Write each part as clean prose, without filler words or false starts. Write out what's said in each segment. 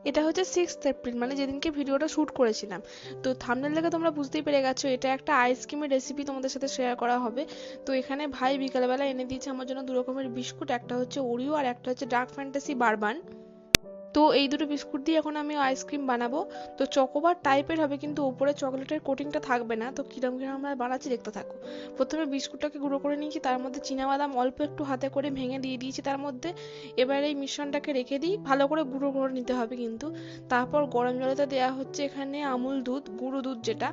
এটা হচ্ছে 6th April, মানে যেদিনকে ভিডিওটা শ্যুট করেছিলাম। তো থাম্বনেল দেখে তোমরা বুঝতেই পেরে গেছো এটা একটা আইসক্রিমের রেসিপি তোমাদের সাথে শেয়ার করা হবে। তো এখানে ভাই বিকালবেলা এনে দিয়েছে আমার জন্য দু রকমের বিস্কুট, একটা হচ্ছে ওরিও আর একটা হচ্ছে ডার্ক ফ্যান্টাসি বারবান। তো এই দুটো বিস্কুট দিয়ে এখন আমি আইসক্রিম বানাবো। তো চকোবার টাইপের হবে, কিন্তু উপরে চকলেটের কোটিংটা থাকবে না। তো কিরম কিরম আমরা বানাচ্ছি দেখতে থাকো। প্রথমে বিস্কুটটাকে গুঁড়ো করে নিয়েছি, তার মধ্যে চীনাবাদাম অল্প একটু হাতে করে ভেঙে দিয়ে দিয়েছি তার মধ্যে। এবার এই মিশ্রণটাকে রেখে দিই, ভালো করে গুঁড়ো করে নিতে হবে কিন্তু। তারপর গরম জলেতে দেওয়া হচ্ছে এখানে আমুল দুধ, গুঁড়ো দুধ যেটা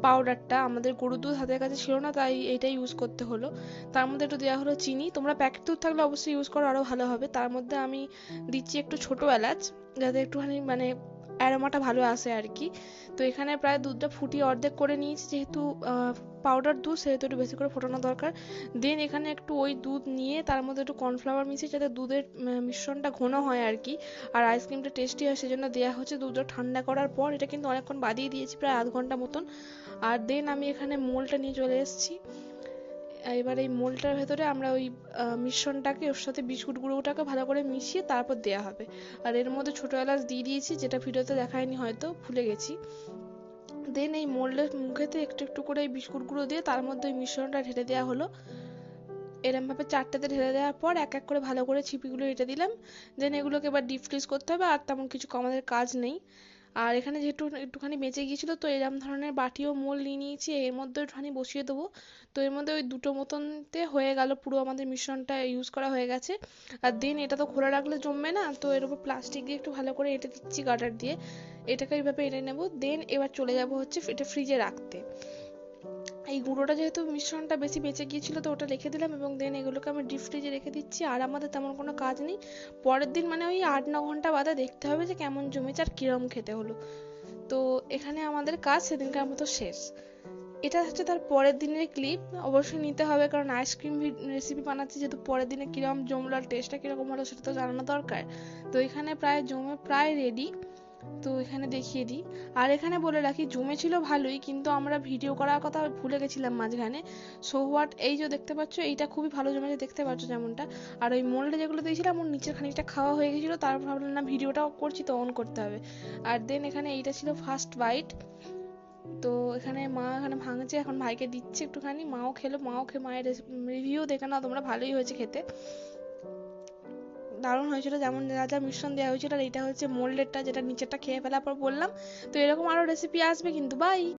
পাউডারটা। আমাদের গরুর দুধ হাতের কাছে ছিল না, তাই এইটা ইউজ করতে হলো। তার মধ্যে একটু দেওয়া হলো চিনি, তোমরা প্যাকেট দুধ থাকলে অবশ্যই ইউজ করো, আরও ভালো হবে। তার মধ্যে আমি দিচ্ছি একটু ছোট এলাচ, যাতে একটুখানি মানে অ্যারোমাটা ভালো আসে আর কি। তো এখানে প্রায় দুধটা ফুটিয়ে অর্ধেক করে নিয়েছি, যেহেতু পাউডার দুধ সেহেতু একটু বেশি করে ফোটানো দরকার। দেন এখানে একটু ওই দুধ নিয়ে তার মধ্যে একটু কর্নফ্লাওয়ার মিশিয়ে, যাতে দুধের মিশ্রণটা ঘন হয় আর কি, আর আইসক্রিমটা টেস্টি হয় সেজন্য দেওয়া হচ্ছে। দুধটা ঠান্ডা করার পর, এটা কিন্তু অনেকক্ষণ বাদিয়ে দিয়েছি, প্রায় আধ ঘন্টা মতন। আর দেন আমি এখানে মোলটা নিয়ে চলে এসেছি। এবার এই মোলটার ভেতরে আমরা ওই মিশ্রণটাকে, ওর সাথে বিস্কুট গুঁড়োটাকে ভালো করে মিশিয়ে তারপর দেওয়া হবে। আর এর মধ্যে ছোটো এলাচ দিয়ে দিয়েছি, যেটা ভিডিওতে দেখায়নি, হয়তো ভুলে গেছি। দেন এই মোল্ডের মুখেতে একটু একটু করে এই বিস্কুট গুঁড়ো দিয়ে তার মধ্যে ওই মিশ্রণটা ঢেলে দেওয়া হলো। এরমভাবে চারটেতে ঢেলে দেওয়ার পর এক এক করে ভালো করে ছিপিগুলো এঁটে দিলাম। দেন এগুলোকে এবার ডিপ ফ্রিজ করতে হবে, আর তেমন কিছু আমাদের কাজ নেই। আর এখানে যেহেতু একটুখানি বেঁচে গিয়েছিল, তো এরম ধরনের বাটি ও মোল নিয়ে নিয়েছি, এর মধ্যে একটুখানি বসিয়ে দেবো। তো এর মধ্যে ওই দুটো মতনতে হয়ে গেল, পুরো আমাদের মিশ্রণটা ইউজ করা হয়ে গেছে। আর দেন এটা তো খোলা রাখলে জমবে না, তো এর উপর প্লাস্টিক দিয়ে একটু ভালো করে এঁটে দিচ্ছি গার্ডার দিয়ে। এটাকে এইভাবে এঁটে নেবো। দেন এবার চলে যাব হচ্ছে এটা ফ্রিজে রাখতে। এই গুঁড়োটা যেহেতু মিশ্রণটা বেশি বেঁচে গিয়েছিল, তো ওটা রেখে দিলাম, এবং দেন এগুলোকে আমি ডিপ ফ্রিজে রেখে দিচ্ছি। আর আমাদের তেমন কোনো কাজ নেই। পরের দিন মানে ওই 8-9 ঘন্টা বাদে দেখতে হবে যে কেমন জমেছে আর কিরম খেতে হলো। তো এখানে আমাদের কাজ সেদিনকার মতো শেষ। এটা হচ্ছে তার পরের দিনের ক্লিপ। অবশ্যই নিতে হবে, কারণ আইসক্রিম রেসিপি বানাচ্ছি, যেহেতু পরের দিনে কিরম জমলো আর টেস্টটা কিরকম হলো সেটা তো জানানো দরকার। তো এখানে প্রায় জমে প্রায় রেডি। তো এখানে দেখিয়ে দিই। আর এখানে বলে রাখি, জমেছিল ভালোই, কিন্তু আমরা ভিডিও করার কথা ভুলে গেছিলাম মাঝখানে। সো হোয়াট, এই যে দেখতে পাচ্ছ এইটা খুবই ভালো জমেছে, দেখতে পাচ্ছ যেমনটা। আর ওই মোল্ডে যেগুলো দিয়েছিলাম ওর নিচের খানিকটা খাওয়া হয়ে গেছিলো, তারপর ভাবলাম না ভিডিওটাও করছি তো অন করতে হবে। আর দেন এখানে এইটা ছিল ফার্স্ট বাইট। তো এখানে মা এখানে ভাঙছে, এখন ভাইকে দিচ্ছে একটুখানি, মাও খেলো, মাও খেয়ে মায়ের রিভিউ দেখে নাও তোমরা, ভালোই হয়েছে খেতে, দারুণ হয়েছিল। যেমন যা যা মিশ্রণ দেওয়া হয়েছিল, আর এটা হচ্ছে মোল্ডেরটা, যেটা নিচেরটা খেয়ে ফেলার পর বললাম। তো এরকম আরও রেসিপি আসবে কিন্তু। বাই।